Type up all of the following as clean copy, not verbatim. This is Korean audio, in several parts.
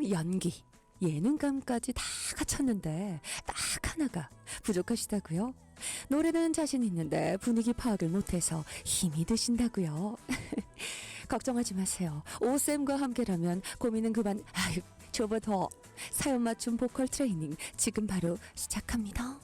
연기, 예능감까지 다 갖췄는데 딱 하나가 부족하시다고요? 노래는 자신 있는데 분위기 파악을 못해서 힘이 드신다고요? 걱정하지 마세요. 오쌤과 함께라면 고민은 그만. 아유, 저부터 사연 맞춤 보컬 트레이닝 지금 바로 시작합니다.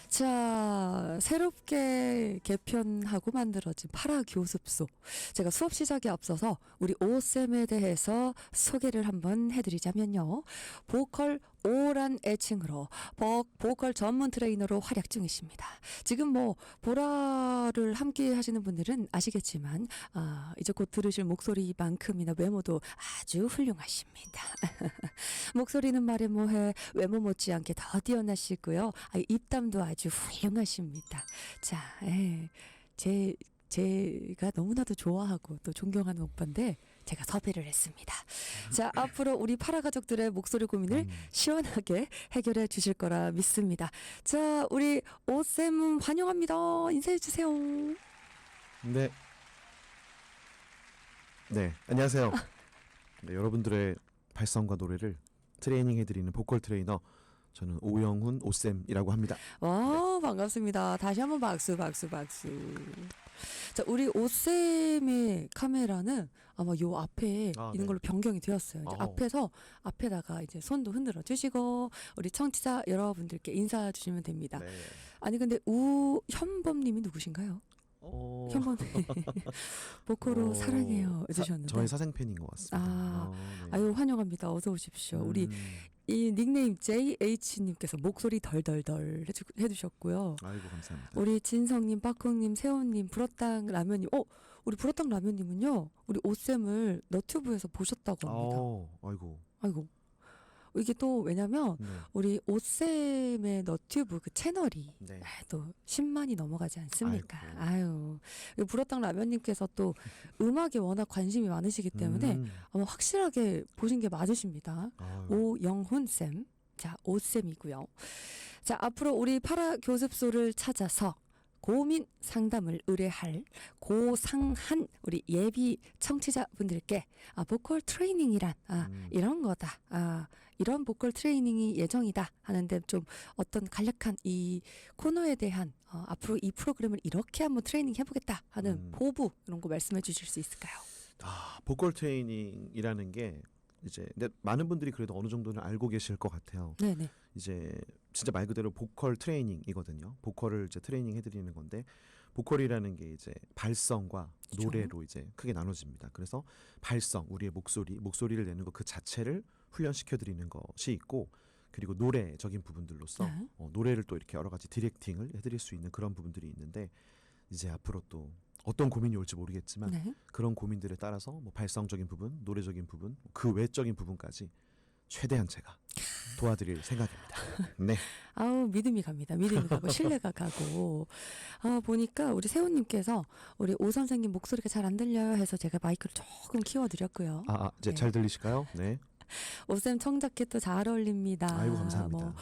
자, 새롭게 개편하고 만들어진 파라교습소. 제가 수업 시작에 앞서서 우리 오쌤에 대해서 소개를 한번 해드리자면요. 보컬 오란 애칭으로 보컬 전문 트레이너로 활약 중이십니다. 지금 뭐 보라를 함께 하시는 분들은 아시겠지만 이제 곧 들으실 목소리만큼이나 외모도 아주 훌륭하십니다. 목소리는 말해 뭐해, 외모 못지않게 더 뛰어나시고요. 입담도 아주 훌륭하십니다. 자, 제가 너무나도 좋아하고 또 존경하는 오빠인데 제가 섭외를 했습니다. 자, 앞으로 우리 파라 가족들의 목소리 고민을 시원하게 해결해 주실 거라 믿습니다. 자, 우리 오쌤 환영합니다. 인사해 주세요. 네, 안녕하세요. 네, 여러분들의 발성과 노래를 트레이닝해드리는 보컬 트레이너 저는 오영훈 오쌤이라고 합니다. 와, 반갑습니다. 다시 한번 박수. 자, 우리 오쌤의 카메라는 아마 요 앞에 있는 걸로 변경이 되었어요. 이제 앞에다가 이제 손도 흔들어 주시고 우리 청취자 여러분들께 인사 주시면 됩니다. 네. 아니 근데 우현범님이 누구신가요? 현범님 보컬로 사랑해요 해주셨는데 저의 사생팬인 것 같습니다. 네. 아유 환영합니다. 어서 오십시오. 우리 이 닉네임 JH님께서 목소리 덜덜덜 해주셨고요. 아이고 감사합니다. 우리 진성님, 빠콩님, 세훈님, 불어땅 라면님. 우리 불어땅 라면님은요. 우리 오쌤을 너튜브에서 보셨다고 합니다. 아이고. 이게 또 왜냐면 우리 오쌤의 너튜브 그 채널이 또 10만이 넘어가지 않습니까? 불어땅 라면님께서 또 음악에 워낙 관심이 많으시기 때문에 아마 확실하게 보신 게 맞으십니다. 오영훈쌤. 자, 오쌤이고요. 자, 앞으로 우리 파라 교습소를 찾아서 고민 상담을 의뢰할 고상한 우리 예비 청취자분들께 보컬 트레이닝이란 이런 거다. 이런 보컬 트레이닝이 예정이다 하는데 좀 어떤 간략한 이 코너에 대한 앞으로 이 프로그램을 이렇게 한번 트레이닝 해보겠다 하는 포부 이런 거 말씀해 주실 수 있을까요? 보컬 트레이닝이라는 게 이제 많은 분들이 그래도 어느 정도는 알고 계실 것 같아요. 네네. 이제 진짜 말 그대로 보컬 트레이닝이거든요. 보컬을 이제 트레이닝 해드리는 건데 보컬이라는 게 이제 발성과 그렇죠. 노래로 이제 크게 나눠집니다. 그래서 발성, 우리의 목소리를 내는 것 그 자체를 훈련시켜드리는 것이 있고 그리고 노래적인 부분들로서 노래를 또 이렇게 여러 가지 디렉팅을 해드릴 수 있는 그런 부분들이 있는데 이제 앞으로 또 어떤 고민이 올지 모르겠지만 그런 고민들에 따라서 뭐 발성적인 부분, 노래적인 부분, 그 외적인 부분까지 최대한 제가 도와드릴 생각입니다. 네. 믿음이 갑니다. 믿음이 가고 신뢰가 가고. 보니까 우리 세훈님께서 우리 오 선생님 목소리가 잘 안 들려요 해서 제가 마이크를 조금 키워드렸고요. 이제 잘 들리실까요? 네. 오쌤 청자켓도 잘 어울립니다. 아이고 감사합니다.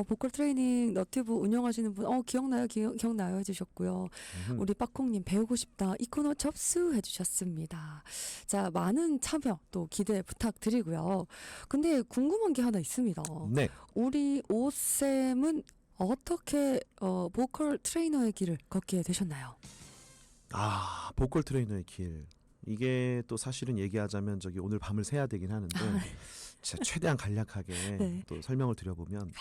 보컬 트레이닝 너튜브 운영하시는 분 기억나요 해주셨고요. 우리 빠콩님 배우고 싶다 이 코너 접수 해주셨습니다. 자, 많은 참여 또 기대 부탁드리고요. 근데 궁금한 게 하나 있습니다. 네. 우리 오쌤은 어떻게 보컬 트레이너의 길을 걷게 되셨나요? 보컬 트레이너의 길. 이게 또 사실은 얘기하자면 오늘 밤을 새야 되긴 하는데 진짜 최대한 간략하게 또 설명을 드려보면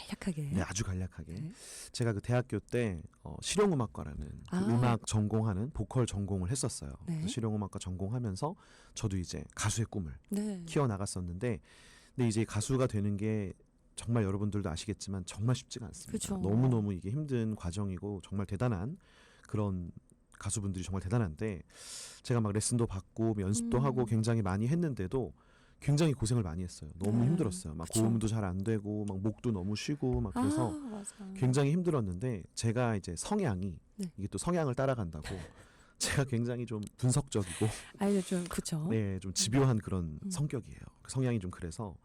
아주 간략하게 제가 그 대학교 때 실용음악과라는 그 음악 전공하는 보컬 전공을 했었어요. 그래서 실용음악과 전공하면서 저도 이제 가수의 꿈을 키워나갔었는데 근데 이제 가수가 되는 게 정말 여러분들도 아시겠지만 정말 쉽지가 않습니다. 그쵸. 너무너무 이게 힘든 과정이고 정말 대단한 그런 가수분들이 정말 대단한데 제가 막 레슨도 받고 연습도 하고 굉장히 많이 했는데도 굉장히 고생을 많이 했어요. 너무 힘들었어요. 막 고음도 잘 안 되고 막 목도 너무 쉬고 막 그래서 굉장히 힘들었는데 제가 이제 성향이 이게 또 성향을 따라간다고 제가 굉장히 좀 분석적이고 좀 집요한 그런 성격이에요. 성향이 좀 그래서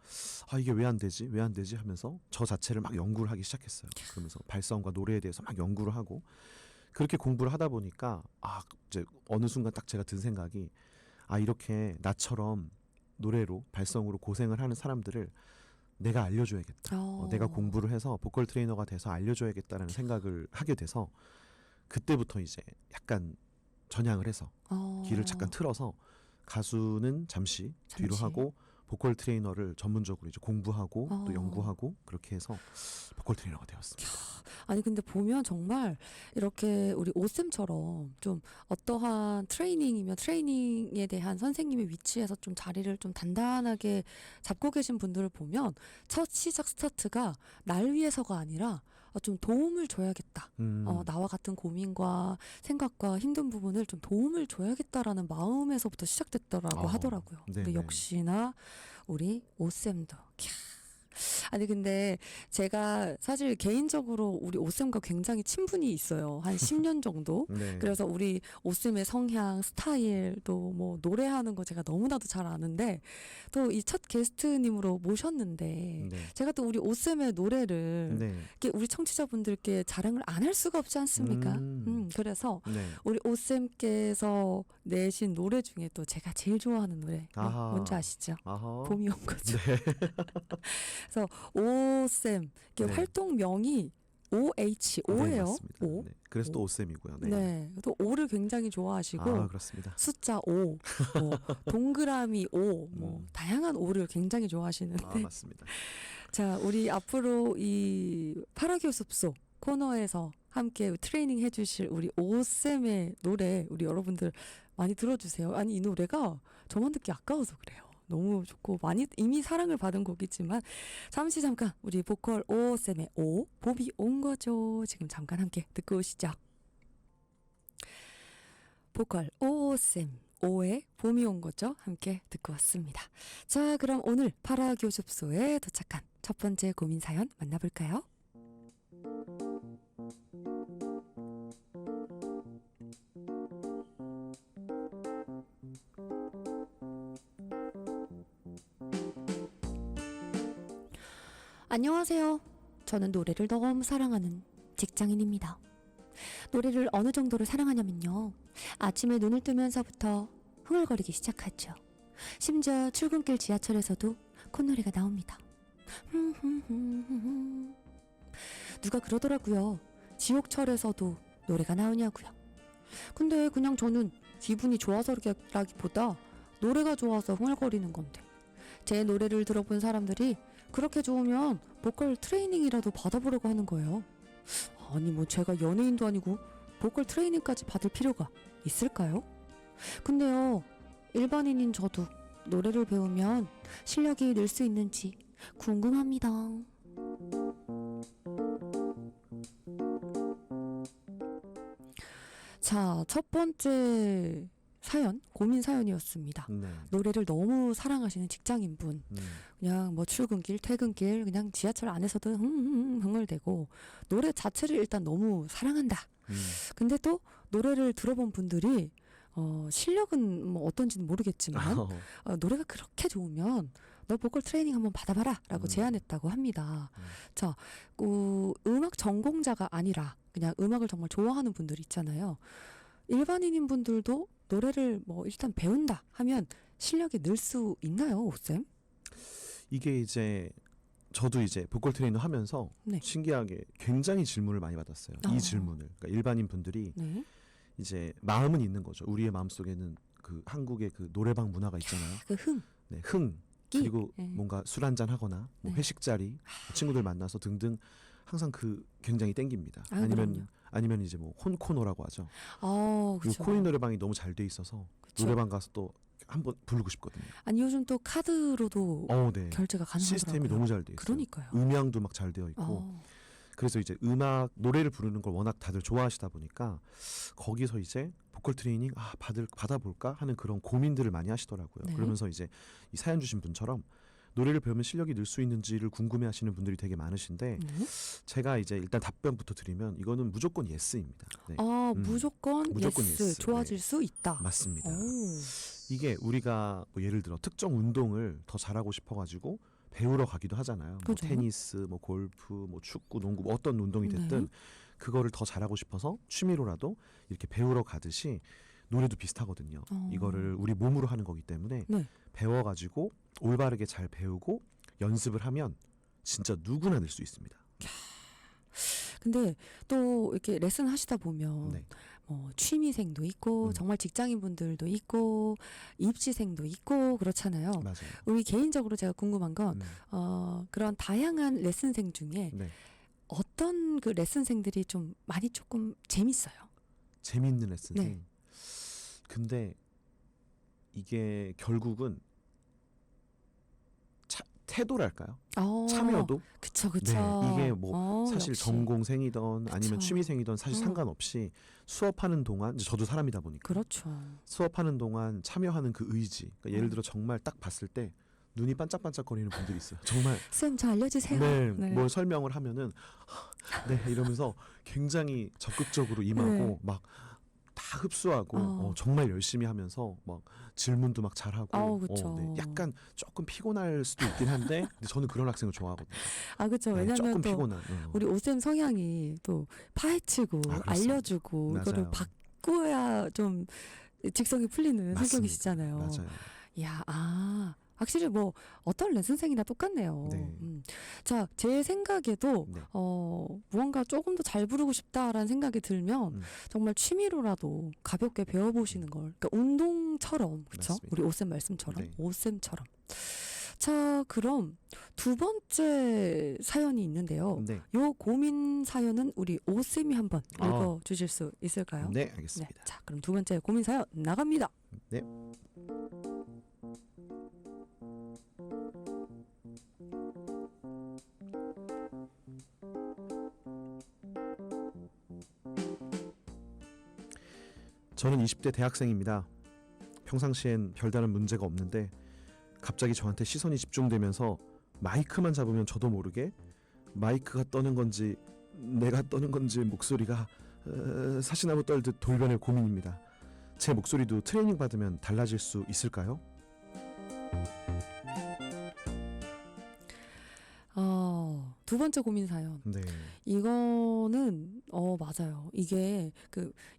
이게 왜 안 되지 하면서 저 자체를 막 연구를 하기 시작했어요. 그러면서 발성과 노래에 대해서 막 연구를 하고 그렇게 공부를 하다 보니까 이제 어느 순간 딱 제가 든 생각이 이렇게 나처럼 노래로 발성으로 고생을 하는 사람들을 내가 알려줘야겠다. 내가 공부를 해서 보컬 트레이너가 돼서 알려줘야겠다라는 생각을 하게 돼서 그때부터 이제 약간 전향을 해서 길을 잠깐 틀어서 가수는 잠시 뒤로 하고 보컬 트레이너를 전문적으로 이제 공부하고 또 연구하고 그렇게 해서 보컬 트레이너가 되었습니다. 아니 근데 보면 정말 이렇게 우리 오쌤처럼 좀 어떠한 트레이닝이면 트레이닝에 대한 선생님의 위치에서 좀 자리를 좀 단단하게 잡고 계신 분들을 보면 첫 시작 스타트가 날 위해서가 아니라 좀 도움을 줘야겠다. 나와 같은 고민과 생각과 힘든 부분을 좀 도움을 줘야겠다라는 마음에서부터 시작됐더라고 하더라고요. 근데 역시나 우리 오쌤도 아니 근데 제가 사실 개인적으로 우리 오쌤과 굉장히 친분이 있어요. 한 10년 정도. 네. 그래서 우리 오쌤의 성향, 스타일, 또 뭐 노래하는 거 제가 너무나도 잘 아는데 또 이 첫 게스트님으로 모셨는데 네. 제가 또 우리 오쌤의 노래를 네. 이렇게 우리 청취자분들께 자랑을 안 할 수가 없지 않습니까? 그래서 네. 우리 오쌤께서 내신 노래 중에 또 제가 제일 좋아하는 노래 뭔지 아시죠? 봄이 온 거죠. 네. 그래서 오쌤 네. 활동명이 OHO예요. 맞습니다. O. 네. 그래서 또 오쌤이고요. 네. 네. 또 O를 굉장히 좋아하시고 그렇습니다. 숫자 5, 뭐 동그라미 5, 뭐 다양한 O를 굉장히 좋아하시는데 맞습니다. 자, 우리 앞으로 이 파라교 숲속 코너에서 함께 트레이닝 해주실 우리 오쌤의 노래 우리 여러분들 많이 들어주세요. 아니 이 노래가 저만 듣기 아까워서 그래요. 너무 좋고 많이 이미 사랑을 받은 곡이지만 잠깐 우리 보컬 오쌤의 오 봄이 온 거죠. 지금 잠깐 함께 듣고 오시죠. 보컬 오쌤 오의 봄이 온 거죠. 함께 듣고 왔습니다. 자, 그럼 오늘 파라교습소에 도착한 첫 번째 고민 사연 만나볼까요? 안녕하세요. 저는 노래를 너무 사랑하는 직장인입니다. 노래를 어느 정도로 사랑하냐면요. 아침에 눈을 뜨면서부터 흥얼거리기 시작하죠. 심지어 출근길 지하철에서도 콧노래가 나옵니다. 누가 그러더라고요. 지옥철에서도 노래가 나오냐고요. 근데 그냥 저는 기분이 좋아서라기보다 노래가 좋아서 흥얼거리는 건데 제 노래를 들어본 사람들이 그렇게 좋으면 보컬 트레이닝이라도 받아보려고 하는 거예요. 아니 뭐 제가 연예인도 아니고 보컬 트레이닝까지 받을 필요가 있을까요? 근데요, 일반인인 저도 노래를 배우면 실력이 늘 수 있는지 궁금합니다. 자, 첫 번째 사연, 고민 사연이었습니다. 네. 노래를 너무 사랑하시는 직장인분, 그냥 뭐 출근길, 퇴근길, 그냥 지하철 안에서도 흥얼대고 노래 자체를 일단 너무 사랑한다. 근데 또 노래를 들어본 분들이 실력은 뭐 어떤지는 모르겠지만 노래가 그렇게 좋으면 너 보컬 트레이닝 한번 받아봐라 라고 제안했다고 합니다. 자, 음악 전공자가 아니라 그냥 음악을 정말 좋아하는 분들 있잖아요. 일반인인 분들도 노래를 뭐 일단 배운다 하면 실력이 늘 수 있나요, 오쌤? 이게 이제 저도 이제 보컬 트레이너 하면서 신기하게 굉장히 질문을 많이 받았어요. 이 질문을. 그러니까 일반인 분들이 이제 마음은 있는 거죠. 우리의 마음속에는 그 한국의 그 노래방 문화가 있잖아요. 그 흥. 네, 흥. 그리고 뭔가 술 한잔 하거나 뭐 회식 자리, 친구들 만나서 등등 항상 그 굉장히 땡깁니다. 아니면 이제 뭐 혼코노라고 하죠. 그리고 코인 노래방이 너무 잘 돼 있어서 노래방 가서 또 한번 부르고 싶거든요. 아니 요즘 또 카드로도 네. 결제가 가능하더라고요. 시스템이 너무 잘 돼 있어요. 그러니까요. 음향도 막 잘 되어 있고. 그래서 이제 노래를 부르는 걸 워낙 다들 좋아하시다 보니까 거기서 이제 보컬 트레이닝 받아볼까 하는 그런 고민들을 많이 하시더라고요. 네. 그러면서 이제 이 사연 주신 분처럼 노래를 배우면 실력이 늘 수 있는지를 궁금해하시는 분들이 되게 많으신데 제가 이제 일단 답변부터 드리면 이거는 무조건 예스입니다. 네. 무조건 예스. 좋아질 네. 수 있다. 맞습니다. 이게 우리가 뭐 예를 들어 특정 운동을 더 잘하고 싶어가지고 배우러 가기도 하잖아요. 뭐 그죠. 테니스, 뭐 골프, 뭐 축구, 농구, 뭐 어떤 운동이 됐든 네. 그거를 더 잘하고 싶어서 취미로라도 이렇게 배우러 가듯이 노래도 비슷하거든요. 이거를 우리 몸으로 하는 거기 때문에 네. 배워가지고 올바르게 잘 배우고 연습을 하면 진짜 누구나 낼 수 있습니다. 근데 또 이렇게 레슨 하시다 보면 네. 취미생도 있고 정말 직장인분들도 있고 입시생도 있고 그렇잖아요. 맞아요. 우리 개인적으로 제가 궁금한 건 그런 다양한 레슨생 중에 네. 어떤 그 레슨생들이 좀 많이 조금 재밌어요? 재미있는 레슨생. 네. 근데 이게 결국은 태도랄까요? 참여도. 그쵸. 네, 이게 뭐 사실 역시. 전공생이던 아니면 그쵸. 취미생이던 사실 상관없이 수업하는 동안 이제 저도 사람이다 보니까 그렇죠. 수업하는 동안 참여하는 그 의지. 그러니까 예를 들어 정말 딱 봤을 때 눈이 반짝반짝거리는 분들이 있어요. 정말 쌤 저 알려주세요. 네, 네. 뭘 설명을 하면은 네 이러면서 굉장히 적극적으로 임하고 네. 막 다 흡수하고 정말 열심히 하면서 막 질문도 막 잘하고 그쵸. 네, 약간 조금 피곤할 수도 있긴 한데 근데 저는 그런 학생을 좋아하거든요. 그쵸. 네, 왜냐면 조금 또 피곤한. 우리 오쌤 성향이 또 파헤치고 그렇습니다. 알려주고 이거를 맞아요. 바꿔야 좀 직성이 풀리는 맞습니다. 성격이시잖아요. 맞아요. 이야, 확실히 뭐 어떤 레슨생이나 똑같네요. 네. 자, 제 생각에도 네. 무언가 조금 더 잘 부르고 싶다라는 생각이 들면 정말 취미로라도 가볍게 배워보시는 걸, 그러니까 운동처럼, 그렇죠? 맞습니다. 우리 오쌤 말씀처럼, 네. 오쌤처럼. 자, 그럼 두 번째 사연이 있는데요. 네. 요 고민 사연은 우리 오쌤이 한번 읽어주실 수 있을까요? 네, 알겠습니다. 자, 그럼 두 번째 고민 사연 나갑니다. 네. 저는 20대 대학생입니다. 평상시엔 별다른 문제가 없는데 갑자기 저한테 시선이 집중되면서 마이크만 잡으면 저도 모르게 마이크가 떠는 건지 내가 떠는 건지 목소리가 사시나무 떨듯 돌변할 고민입니다. 제 목소리도 트레이닝 받으면 달라질 수 있을까요? 두 번째 고민 사연. 네. 이거는 맞아요. 이게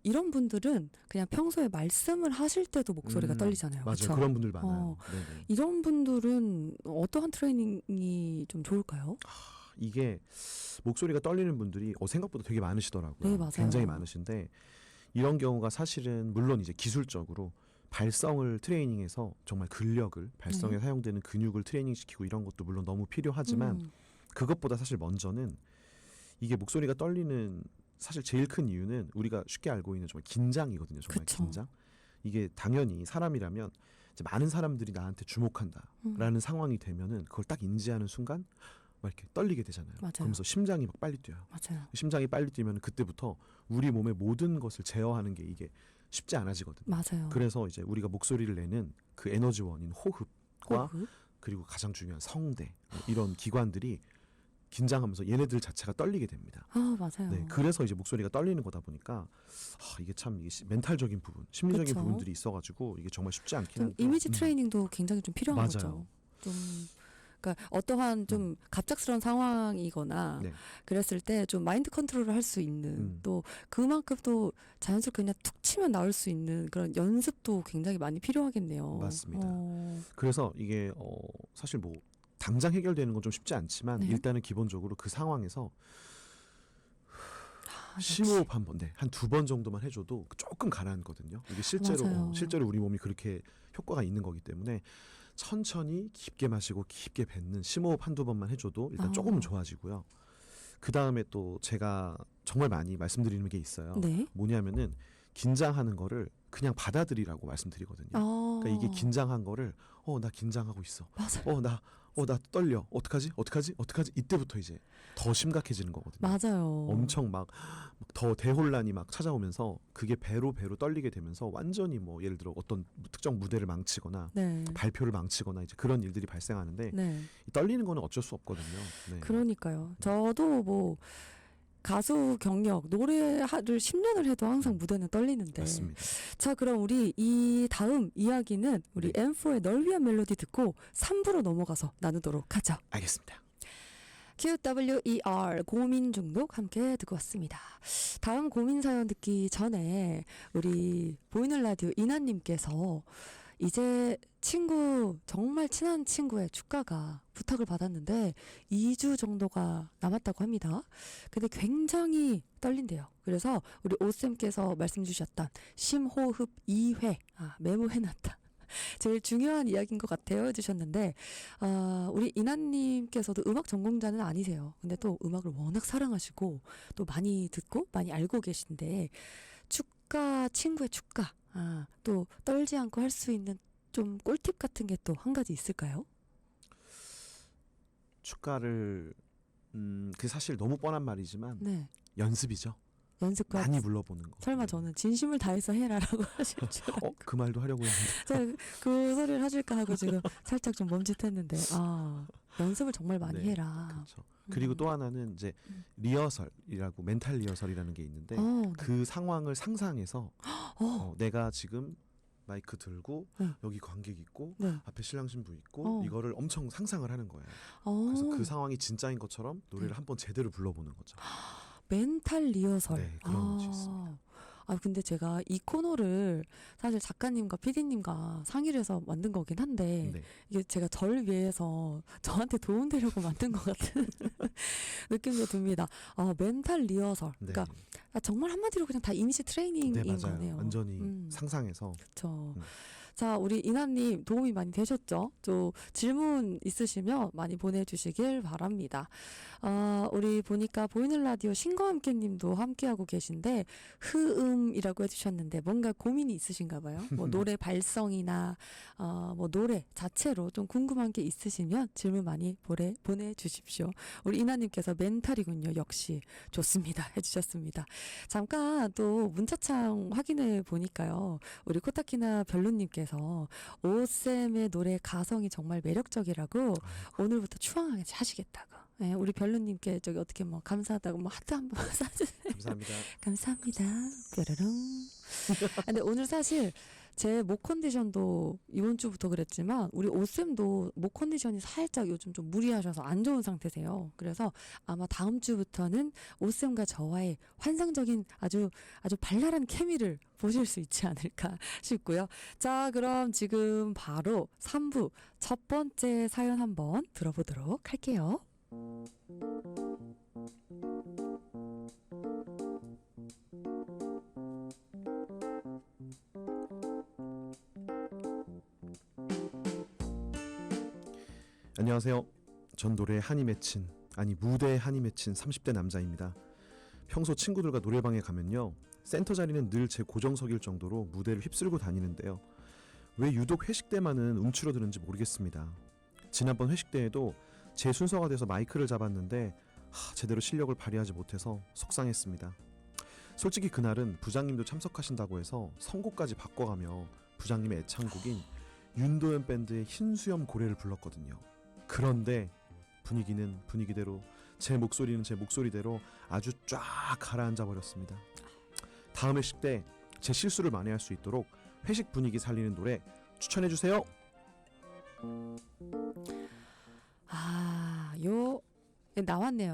이런 분들은 그냥 평소에 말씀을 하실 때도 목소리가 떨리잖아요. 맞아요. 그쵸? 그런 분들 많아요. 네네. 이런 분들은 어떠한 트레이닝이 좀 좋을까요? 이게 목소리가 떨리는 분들이 생각보다 되게 많으시더라고요. 네, 맞아요. 굉장히 많으신데 이런 경우가 사실은 물론 이제 기술적으로 발성을 트레이닝해서 정말 근력을 발성에 사용되는 근육을 트레이닝시키고 이런 것도 물론 너무 필요하지만 그것보다 사실 먼저는 이게 목소리가 떨리는 사실 제일 큰 이유는 우리가 쉽게 알고 있는 정말 긴장이거든요. 정말 그쵸. 긴장. 이게 당연히 사람이라면 이제 많은 사람들이 나한테 주목한다라는 상황이 되면은 그걸 딱 인지하는 순간 막 이렇게 떨리게 되잖아요. 맞아요. 그러면서 심장이 막 빨리 뛰어요. 맞아요. 심장이 빨리 뛰면 그때부터 우리 몸의 모든 것을 제어하는 게 이게 쉽지 않아지거든요. 맞아요. 그래서 이제 우리가 목소리를 내는 그 에너지원인 호흡과 호흡? 그리고 가장 중요한 성대 이런 기관들이 긴장하면서 얘네들 자체가 떨리게 됩니다. 맞아요. 네, 그래서 이제 목소리가 떨리는 거다 보니까 이게 참 멘탈적인 부분, 심리적인 그쵸. 부분들이 있어가지고 이게 정말 쉽지 않긴 좀 한데 이미지 트레이닝도 굉장히 좀 필요한 맞아요. 거죠. 좀 그러니까 어떠한 좀 갑작스러운 상황이거나 네. 그랬을 때 좀 마인드 컨트롤을 할 수 있는 또 그만큼 또 자연스럽게 그냥 툭 치면 나올 수 있는 그런 연습도 굉장히 많이 필요하겠네요. 맞습니다. 그래서 이게 사실 뭐 당장 해결되는 건 좀 쉽지 않지만 네. 일단은 기본적으로 그 상황에서 역시. 심호흡 한 번, 한 두 번 정도만 해줘도 조금 가라앉거든요. 이게 맞아요. 실제로 우리 몸이 그렇게 효과가 있는 거기 때문에 천천히 깊게 마시고 깊게 뱉는 심호흡 한두 번만 해줘도 일단 조금은 좋아지고요. 그 다음에 또 제가 정말 많이 말씀드리는 게 있어요. 네. 뭐냐면은 긴장하는 거를 그냥 받아들이라고 말씀드리거든요. 그러니까 이게 긴장한 거를 나 긴장하고 있어. 맞아요. 나 떨려. 어떡하지? 이때부터 이제 더 심각해지는 거거든요. 맞아요. 엄청 막 더 대혼란이 막 찾아오면서 그게 배로 떨리게 되면서 완전히 뭐 예를 들어 어떤 특정 무대를 망치거나 네. 발표를 망치거나 이제 그런 일들이 발생하는데 네. 떨리는 거는 어쩔 수 없거든요. 네. 그러니까요. 저도 뭐 가수 경력, 노래를 10년을 해도 항상 무대는 떨리는데. 맞습니다. 자, 그럼 우리 이 다음 이야기는 우리 네. M4의 널 위한 멜로디 듣고 3부로 넘어가서 나누도록 하죠. 알겠습니다. QWER 고민 중독 함께 듣고 왔습니다. 다음 고민 사연 듣기 전에 우리 보이는 라디오 이나님께서 이제 친구, 정말 친한 친구의 축가가 부탁을 받았는데 2주 정도가 남았다고 합니다. 근데 굉장히 떨린대요. 그래서 우리 오쌤께서 말씀 주셨던 심호흡 2회 메모해놨다. 제일 중요한 이야기인 것 같아요 해주셨는데 우리 이나님께서도 음악 전공자는 아니세요. 근데 또 음악을 워낙 사랑하시고 또 많이 듣고 많이 알고 계신데 축가, 친구의 축가 또 떨지 않고 할 수 있는 좀 꿀팁 같은 게 또 한 가지 있을까요? 축가를 그 사실 너무 뻔한 말이지만 네. 연습이죠. 연습과 많이 불러보는 거. 설마 저는 진심을 다해서 해라라고 하실 줄 알고 그 말도 하려고 했는데. 제가 그 소리를 하실까 하고 지금 살짝 좀 멈칫했는데 연습을 정말 많이 네, 해라. 그렇죠. 그리고 또 하나는 이제 리허설이라고 멘탈 리허설이라는 게 있는데 네. 그 상황을 상상해서 내가 지금 마이크 들고 여기 관객 있고 앞에 신랑 신부 있고 이거를 엄청 상상을 하는 거예요. 그래서 그 상황이 진짜인 것처럼 노래를 한번 제대로 불러보는 거죠. 멘탈 리허설. 네, 그런 것이 있습니다. 근데 제가 이 코너를 사실 작가님과 PD님과 상의를 해서 만든 거긴 한데 네. 이게 제가 저를 위해서 저한테 도움되려고 만든 것 같은 느낌도 듭니다. 멘탈 리허설. 네. 그러니까 정말 한마디로 그냥 다 이미지 트레이닝인 네, 맞아요. 거네요. 완전히 상상해서. 그렇죠. 자, 우리 이나님 도움이 많이 되셨죠? 또 질문 있으시면 많이 보내주시길 바랍니다. 우리 보니까 보이는 라디오 신과 함께님도 함께하고 계신데 흐음이라고 해주셨는데 뭔가 고민이 있으신가 봐요. 뭐 노래 발성이나 뭐 노래 자체로 좀 궁금한 게 있으시면 질문 많이 보내주십시오. 우리 이나님께서 멘탈이군요. 역시 좋습니다. 해주셨습니다. 잠깐 또 문자창 확인해 보니까요. 우리 코타키나 별로님께서 오쌤의 노래 가성이 정말 매력적이라고 오늘부터 추앙하게 하시겠다고. 네, 우리 별로님께 저기 어떻게 뭐 감사하다고 뭐 하트 한번 쏴주세요. 감사합니다. 감사합니다. 뾰로롱. 근데 오늘 사실 제 목 컨디션도 이번 주부터 그랬지만 우리 오쌤도 목 컨디션이 살짝 요즘 좀 무리하셔서 안 좋은 상태세요. 그래서 아마 다음 주부터는 오쌤과 저와의 환상적인 아주 발랄한 케미를 보실 수 있지 않을까 싶고요. 자, 그럼 지금 바로 3부 첫 번째 사연 한번 들어보도록 할게요. 안녕하세요. 전 노래에 한이 맺힌, 무대에 한이 맺힌 30대 남자입니다. 평소 친구들과 노래방에 가면요, 센터 자리는 늘 제 고정석일 정도로 무대를 휩쓸고 다니는데요. 왜 유독 회식 때만은 움츠러드는지 모르겠습니다. 지난번 회식 때에도 제 순서가 돼서 마이크를 잡았는데 제대로 실력을 발휘하지 못해서 속상했습니다. 솔직히 그날은 부장님도 참석하신다고 해서 선곡까지 바꿔가며 부장님의 애창곡인 윤도현 밴드의 흰수염 고래를 불렀거든요. 그런데 분위기는 분위기대로, 제 목소리는 제 목소리대로 아주 쫙 가라앉아 버렸습니다. 다음 회식 때 제 실수를 만회할 수 있도록 회식 분위기 살리는 노래 추천해주세요.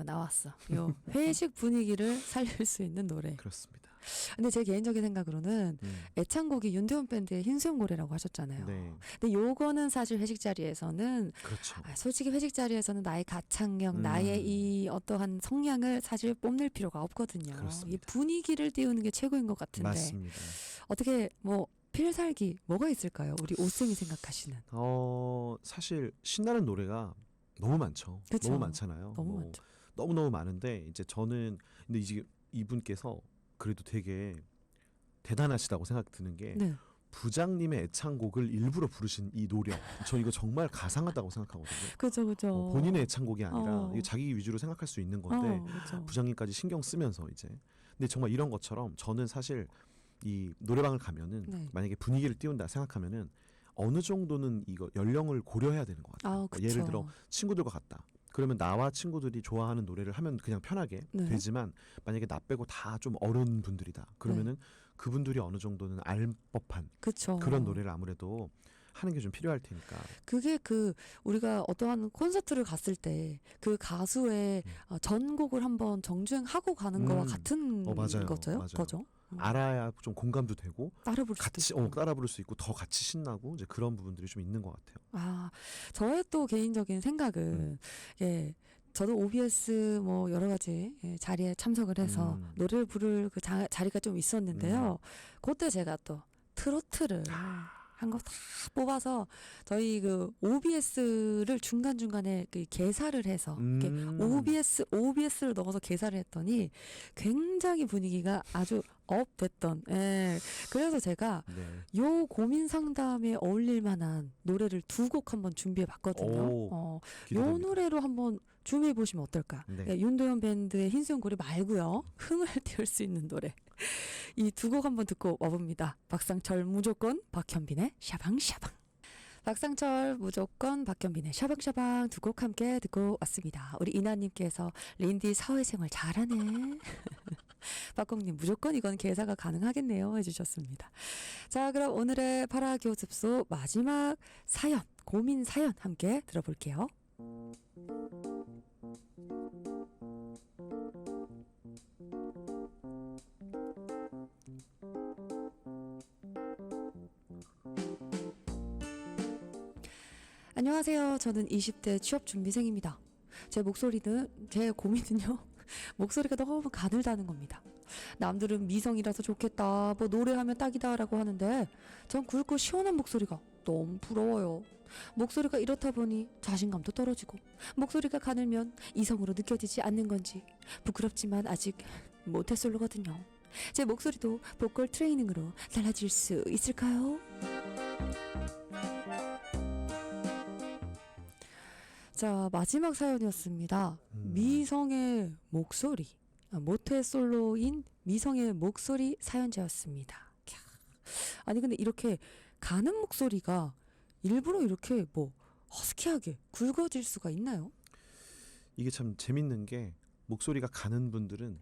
나왔어. 요 회식 분위기를 살릴 수 있는 노래. 그렇습니다. 근데 제 개인적인 생각으로는 애창곡이 윤도현 밴드의 흰수염 고래라고 하셨잖아요. 네. 근데 요거는 사실 회식 자리에서는 그렇죠. 솔직히 회식 자리에서는 나의 가창력, 나의 이 어떠한 성량을 사실 뽐낼 필요가 없거든요. 그렇습니다. 이 분위기를 띄우는 게 최고인 것 같은데. 맞습니다. 어떻게 필살기 뭐가 있을까요? 우리 오쌤이 생각하시는. 사실 신나는 노래가 너무 많죠. 그쵸? 너무 많잖아요. 너무 많죠. 너무 많은데 이제 저는 근데 이제 이분께서 그래도 되게 대단하시다고 생각 드는 게 네. 부장님의 애창곡을 일부러 부르신 이 노력, 저 이거 정말 가상하다고 생각하거든요. 그죠. 본인의 애창곡이 아니라 이게 자기 위주로 생각할 수 있는 건데 그쵸. 부장님까지 신경 쓰면서 이제. 근데 정말 이런 것처럼 저는 사실 이 노래방을 가면은 네. 만약에 분위기를 띄운다 생각하면은 어느 정도는 이거 연령을 고려해야 되는 것 같아요. 그쵸. 예를 들어 친구들과 갔다. 그러면 나와 친구들이 좋아하는 노래를 하면 그냥 편하게 네. 되지만 만약에 나 빼고 다 좀 어른 분들이다. 그러면은 그분들이 어느 정도는 알 법한 그쵸. 그런 노래를 아무래도 하는 게 좀 필요할 테니까. 그게 우리가 어떠한 콘서트를 갔을 때 그 가수의 전곡을 한번 정주행하고 가는 거와 같은 맞아요. 거죠. 알아야 좀 공감도 되고 따라 부를 수도 같이 있고. 따라 부를 수 있고 더 같이 신나고 이제 그런 부분들이 좀 있는 것 같아요. 저의 또 개인적인 생각은 예. 저도 OBS 뭐 여러 가지 자리에 참석을 해서 노래를 부를 그 자리가 좀 있었는데요. 그때 제가 또 트로트를 한 거 다 뽑아서 저희 그 OBS를 중간중간에 그 개사를 해서 이렇게 OBS를 넣어서 개사를 했더니 굉장히 분위기가 아주 업됐던. 그래서 제가 요 고민 상담에 어울릴 만한 노래를 두 곡 한번 준비해 봤거든요. 요 노래로 한번 준비해 보시면 어떨까? 네. 윤도현 밴드의 흰수염고리 말고요. 흥을 띄울 수 있는 노래. 이 두 곡 한번 듣고 와봅니다. 박상철 무조건, 박현빈의 샤방샤방. 박상철 무조건, 박현빈의 샤방샤방 두 곡 함께 듣고 왔습니다. 우리 이나님께서 린디 사회생활 잘하네. 박공님 무조건 이건 개사가 가능하겠네요 해주셨습니다. 자, 그럼 오늘의 파라교습소 마지막 사연, 고민 사연 함께 들어볼게요. 안녕하세요. 저는 20대 취업준비생입니다. 제 고민은요. 목소리가 너무 가늘다는 겁니다. 남들은 미성이라서 좋겠다, 뭐 노래하면 딱이다라고 하는데 전 굵고 시원한 목소리가 너무 부러워요. 목소리가 이렇다 보니 자신감도 떨어지고 목소리가 가늘면 이성으로 느껴지지 않는 건지 부끄럽지만 아직 모태솔로거든요. 제 목소리도 보컬 트레이닝으로 달라질 수 있을까요? 자, 마지막 사연이었습니다. 미성의 목소리, 모태솔로인 미성의 목소리 사연자였습니다. 아니 근데 이렇게 가는 목소리가 일부러 이렇게 뭐 허스키하게 굵어질 수가 있나요? 이게 참 재밌는 게 목소리가 가는 분들은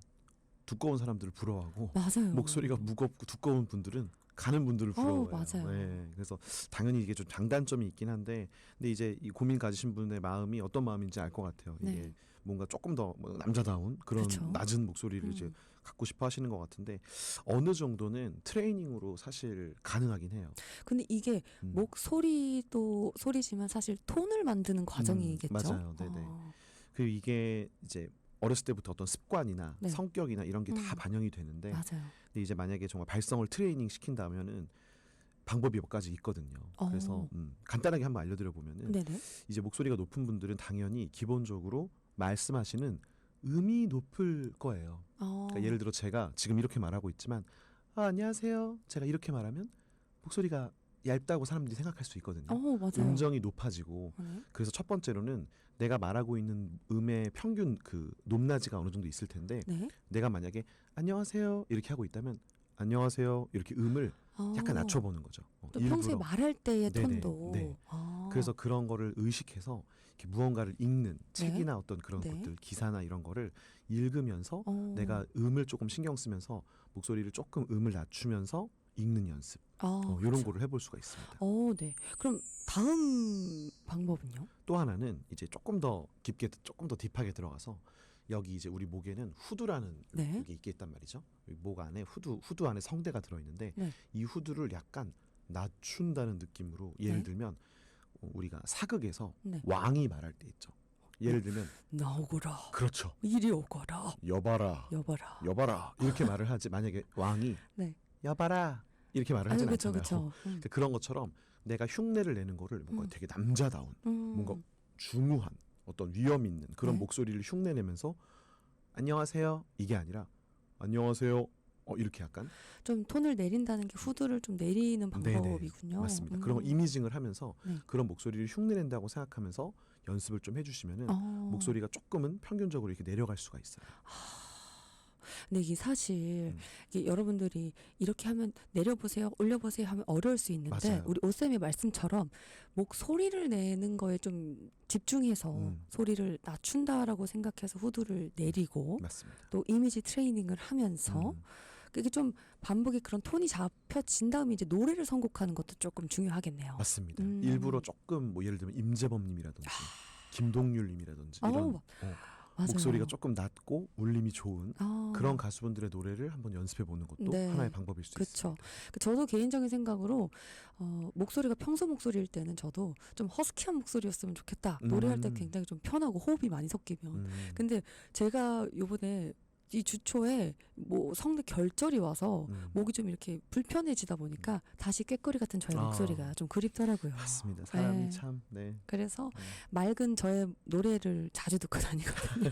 두꺼운 사람들을 부러워하고 맞아요. 목소리가 무겁고 두꺼운 분들은 가는 분들을 부러워해요. 맞아요. 네, 그래서 당연히 이게 좀 장단점이 있긴 한데, 근데 이제 이 고민 가지신 분의 마음이 어떤 마음인지 알 것 같아요. 이게 네. 뭔가 조금 더 남자다운 그런 그렇죠. 낮은 목소리를 이제 갖고 싶어 하시는 것 같은데 어느 정도는 트레이닝으로 사실 가능하긴 해요. 근데 이게 목소리도 소리지만 사실 톤을 만드는 과정이겠죠? 맞아요. 네네. 그리고 이게 이제 어렸을 때부터 어떤 습관이나 성격이나 이런 게 다 반영이 되는데, 맞아요. 근데 이제 만약에 정말 발성을 트레이닝 시킨다면은 방법이 몇 가지 있거든요. 그래서 간단하게 한번 알려드려 보면은 이제 목소리가 높은 분들은 당연히 기본적으로 말씀하시는 음이 높을 거예요. 그러니까 예를 들어 제가 지금 이렇게 말하고 있지만 안녕하세요. 제가 이렇게 말하면 목소리가 얇다고 사람들이 생각할 수 있거든요. 맞아요. 음정이 높아지고 그래서 첫 번째로는 내가 말하고 있는 음의 평균 그 높낮이가 어느 정도 있을 텐데 내가 만약에 안녕하세요 이렇게 하고 있다면 안녕하세요 이렇게 음을 약간 낮춰보는 거죠. 또 평소에 말할 때의 톤도. 그래서 그런 거를 의식해서 이렇게 무언가를 읽는 책이나 어떤 그런 것들, 기사나 이런 거를 읽으면서 내가 음을 조금 신경 쓰면서 목소리를 조금 음을 낮추면서 읽는 연습, 이런 거를 해볼 수가 있습니다. 네. 그럼 다음 방법은요? 또 하나는 이제 조금 더 깊게, 조금 더 딥하게 들어가서 여기 이제 우리 목에는 후두라는 게 있겠단 말이죠. 목 안에 후두 안에 성대가 들어있는데 이 후두를 약간 낮춘다는 느낌으로 예를 들면 우리가 사극에서 왕이 말할 때 있죠. 예를 들면 나오거라. 그렇죠. 이리 오거라. 여봐라. 여봐라. 여봐라. 이렇게 말을 하지. 만약에 왕이 여봐라 이렇게 말을 하진 않잖아요. 그러니까 그런 것처럼 내가 흉내를 내는 거를 뭔가 되게 남자다운 뭔가 중후한 어떤 위험 있는 그런 목소리를 흉내내면서 안녕하세요 이게 아니라 안녕하세요 이렇게 약간 좀 톤을 내린다는 게 후두를 좀 내리는 방법이군요. 맞습니다. 그런 거 이미징을 하면서 그런 목소리를 흉내낸다고 생각하면서 연습을 좀 해주시면은 목소리가 조금은 평균적으로 이렇게 내려갈 수가 있어요. 근데 이게 사실 음. 이게 여러분들이 이렇게 하면 내려보세요, 올려보세요 하면 어려울 수 있는데 맞아요. 우리 오쌤의 말씀처럼 목소리를 내는 거에 좀 집중해서 소리를 낮춘다라고 생각해서 후두를 내리고 맞습니다. 또 이미지 트레이닝을 하면서 그게 좀 반복의 그런 톤이 잡혀진 다음에 이제 노래를 선곡하는 것도 조금 중요하겠네요. 맞습니다. 일부러 조금 뭐 예를 들면 임재범님이라든지 김동률님이라든지 이런 맞아요. 목소리가 조금 낮고 울림이 좋은 그런 가수분들의 노래를 한번 연습해 보는 것도 네. 하나의 방법일 수 그쵸. 있습니다. 저도 개인적인 생각으로 목소리가 평소 목소리일 때는 저도 좀 허스키한 목소리였으면 좋겠다. 노래할 때 굉장히 좀 편하고 호흡이 많이 섞이면. 근데 제가 요번에 이 주초에 뭐 성대 결절이 와서 목이 좀 이렇게 불편해지다 보니까 다시 꾀꼬리 같은 저의 목소리가 좀 그립더라고요. 맞습니다. 사람이 네. 참 그래서 맑은 저의 노래를 자주 듣고 다니거든요.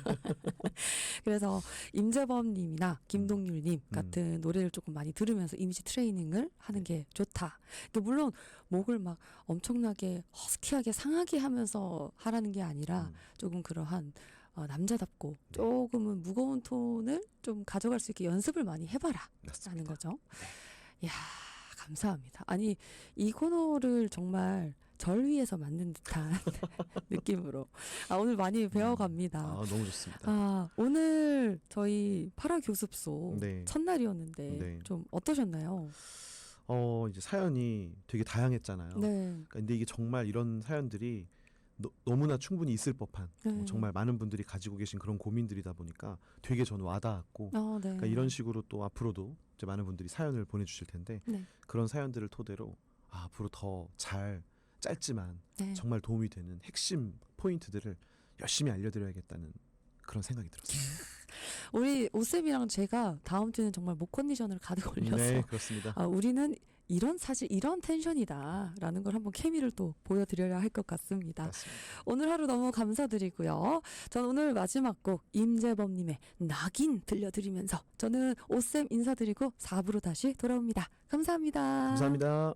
그래서 임재범님이나 김동률님 같은 노래를 조금 많이 들으면서 이미지 트레이닝을 하는 게 좋다. 물론 목을 막 엄청나게 허스키하게 상하게 하면서 하라는 게 아니라 조금 그러한 남자답고 조금은 무거운 톤을 좀 가져갈 수 있게 연습을 많이 해봐라 라는 거죠. 이야, 감사합니다. 아니, 이 코너를 정말 절 위에서 만든 듯한 느낌으로 오늘 많이 배워갑니다. 너무 좋습니다. 오늘 저희 파라교습소 네. 첫날이었는데 네. 좀 어떠셨나요? 이제 사연이 되게 다양했잖아요. 네. 근데 이게 정말 이런 사연들이 너무나 충분히 있을 법한 정말 많은 분들이 가지고 계신 그런 고민들이다 보니까 되게 저는 와닿았고 네. 그러니까 이런 식으로 또 앞으로도 이제 많은 분들이 사연을 보내주실 텐데 네. 그런 사연들을 토대로 앞으로 더 잘 짧지만 네. 정말 도움이 되는 핵심 포인트들을 열심히 알려드려야겠다는 그런 생각이 들었어요. 우리 오쌤이랑 제가 다음 주는 정말 목 컨디션을 가득 올려서 네, 그렇습니다. 우리는 사실 이런 텐션이다라는 걸 한번 케미를 또 보여드려야 할 것 같습니다. 맞습니다. 오늘 하루 너무 감사드리고요. 전 오늘 마지막 곡 임재범님의 낙인 들려드리면서 저는 오쌤 인사드리고 4부로 다시 돌아옵니다. 감사합니다. 감사합니다.